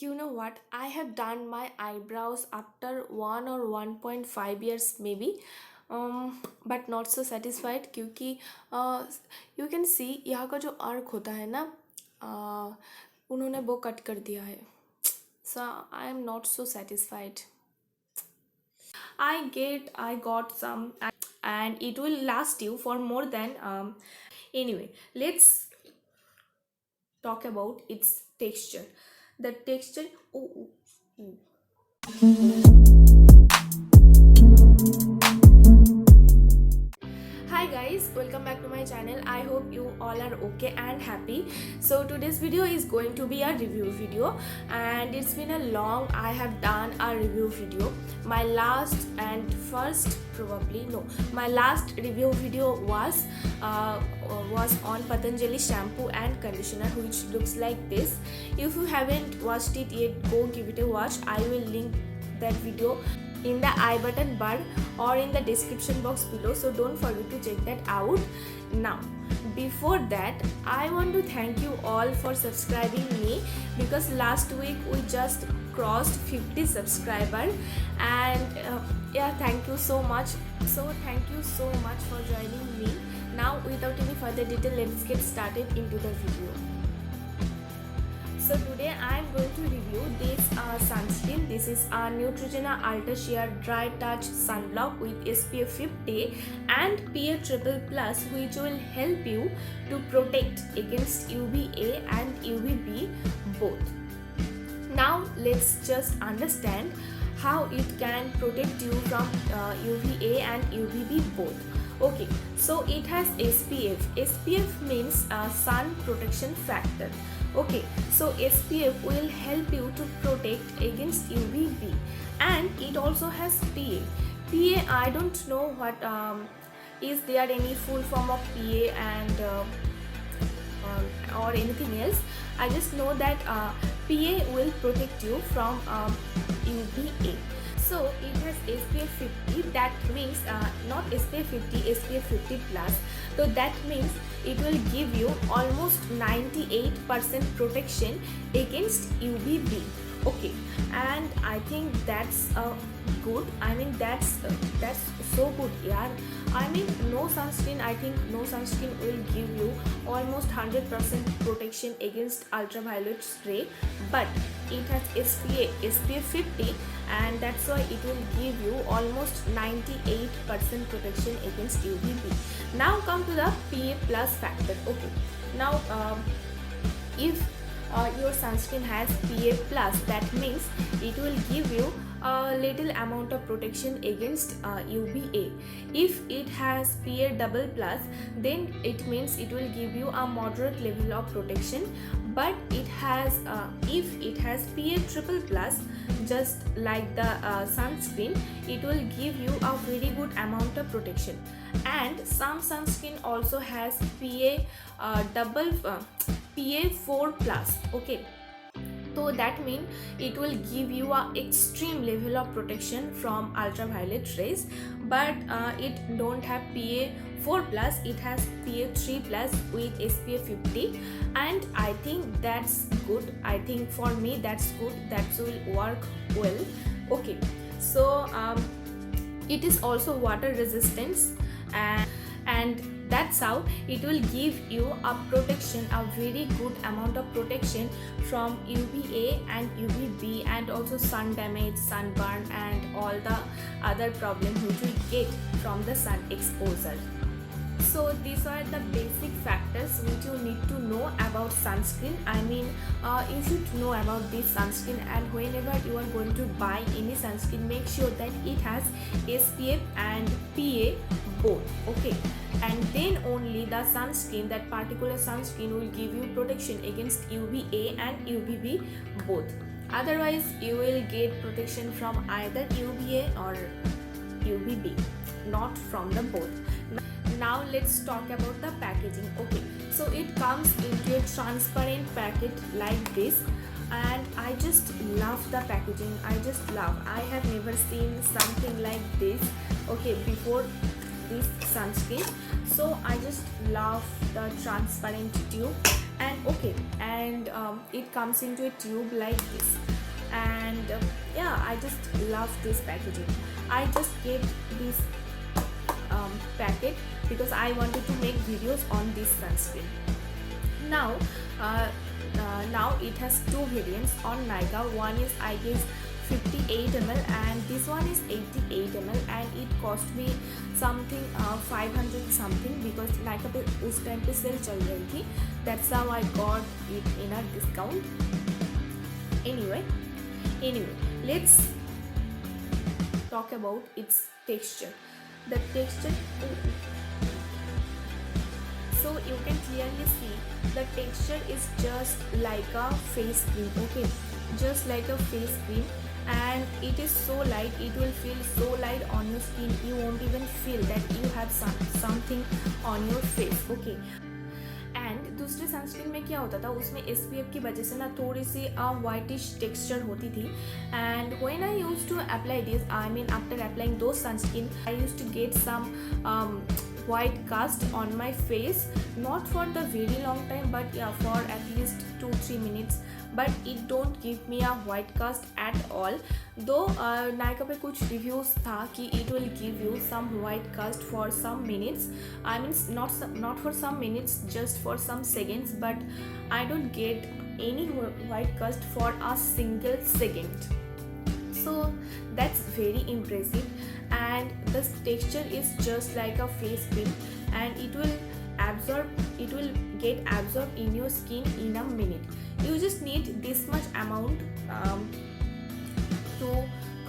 You know what? I have done my eyebrows after 1 or 1.5 years maybe. But not so satisfied क्योंकि you can see यहाँ का जो arc होता है ना, उन्होंने वो कट कर दिया है. So I am not so satisfied. I got some and it will last you for more than anyway, let's talk about its texture. The texture. Oh, oh, Hi guys, welcome back to my channel. I hope you all are okay and happy. So today's video is going to be a review video, and it's been a long I have done a review video. My last and first probably no, my last review video was on Patanjali shampoo and conditioner, which looks like this. If you haven't watched it yet, go give it a watch. I will link that video in the I button bar or in the description box below, so don't forget to check that out. Now before that, I want to thank you all for subscribing me, because last week we just crossed 50 subscribers, and yeah, thank you so much. So thank you so much for joining me. Now without any further detail, let's get started into the video. So today I am going to review this sunscreen. This is a Neutrogena Ultra Sheer Dry Touch Sunblock with SPF 50 and PA Triple Plus, which will help you to protect against UVA and UVB both. Now let's just understand how it can protect you from UVA and UVB both. Okay, so it has SPF. SPF means sun protection factor. Okay, so SPF will help you to protect against UVB, and it also has PA. PA, I don't know what is there any full form of PA and or anything else. I just know that PA will protect you from UVA. So it has SPF 50, that means not SPF 50, SPF 50 plus. So that means it will give you almost 98% protection against UVB. Okay, and I think that's good. I mean that's so good, yeah. I mean no sunscreen. I think no sunscreen will give you almost 100% protection against ultraviolet ray, but it has SPF 50, and that's why it will give you almost 98% protection against UVB. Now come to the PA plus factor. Okay, now if your sunscreen has PA plus, that means it will give you a little amount of protection against UVA. If it has PA double plus, then it means it will give you a moderate level of protection. But it has if it has PA triple plus, just like the sunscreen, it will give you a very good amount of protection. And some sunscreen also has PA 4 plus. Okay, so that means it will give you a extreme level of protection from ultraviolet rays, but it don't have PA 4 plus, it has PA 3 plus with SPF 50, and I think that's good. I think for me that's good, that will work well. Okay, so it is also water resistance, and that's how it will give you a protection, a very good amount of protection from UVA and UVB, and also sun damage, sunburn, and all the other problems which we get from the sun exposure. So these are the basic factors which you need to know about sunscreen. I mean you should know about this sunscreen, and whenever you are going to buy any sunscreen, make sure that it has SPF and PA both. Okay, and then only the sunscreen, that particular sunscreen, will give you protection against UVA and UVB both. Otherwise you will get protection from either UVA or UVB, not from the both. Now let's talk about the packaging. Okay, so it comes into a transparent packet like this, and I just love the packaging. I have never seen something like this, okay, before this sunscreen. So I just love the transparent tube, and okay, and it comes into a tube like this. I just love this packaging. I just kept this packet because I wanted to make videos on this sunscreen. Now now it has two variants on Nykaa. One is I guess 58 ml and this one is 88 ml and it cost me something 500 something because Nykaa पे उस time पे cell चल रही थी. That's how I got it in a discount. Anyway, let's talk about its texture. The texture, so you can clearly see the texture is just like a face cream. Okay, just like a face cream, and it is so light, it will feel so light on your skin, you won't even feel that you have something on your face. Okay, and दूसरे sunscreen में क्या होता था, उसमें SPF की वजह से ना थोड़ी सी वाइटिश टेक्सचर होती थी. And when I use to apply this, I mean after applying the sunscreen, I use to get some white cast on my face, not for the very long time but yeah, for at least 2-3 minutes, but it don't give me a white cast at all. Though Nykaa पे कुछ reviews था कि it will give you some white cast for some minutes, I mean not for some minutes, just for some seconds, but I don't get any white cast for a single second. So that's very impressive, and the texture is just like a face cream and it will get absorbed in your skin in a minute. You just need this much amount to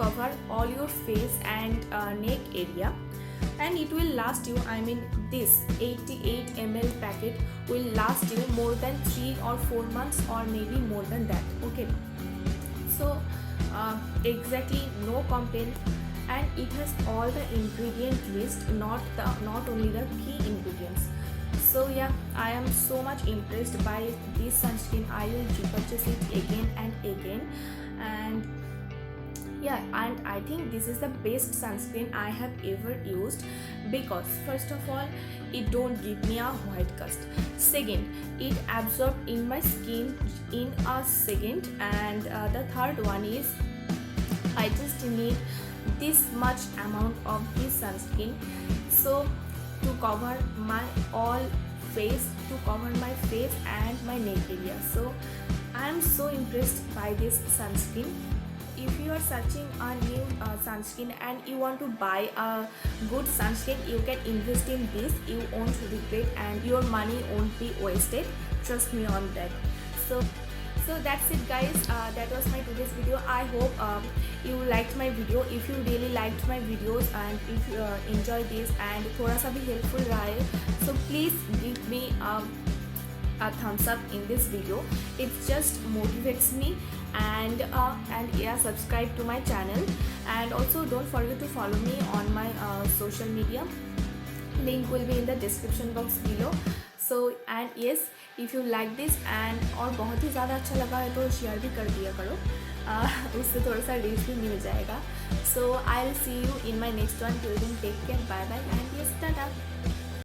cover all your face and neck area, and it will last you, I mean this 88 ml packet will last you more than 3 or 4 months or maybe more than that. Okay, so exactly no complaint, and it has all the ingredient list, not only the key ingredients. So yeah, I am so much impressed by this sunscreen. I will repurchase it again and again, and yeah, and I think this is the best sunscreen I have ever used, because first of all, it don't give me a white cast. Second, it absorbed in my skin in a second, and the third one is I just need this much amount of this sunscreen, so to cover my all face, to cover my face and my neck area. So I am so impressed by this sunscreen. If you are searching a new sunscreen and you want to buy a good sunscreen, you can invest in this. You won't regret and your money won't be wasted. Trust me on that. So that's it guys, that was my today's video. I hope you liked my video. If you really liked my videos and if you enjoy this and थोड़ा सा भी helpful रहा है, so please give me a thumbs up in this video. It just motivates me, and yeah, subscribe to my channel, and also don't forget to follow me on my social media. Link will be in the description box below. So and yes, if you like this and और बहुत ही ज़्यादा अच्छा लगा है तो share भी कर दिया करो, उससे थोड़ा सा रीच भी मिल जाएगा. So I'll see you in my next one. Till then, take care, bye bye, and yes, ta-ta.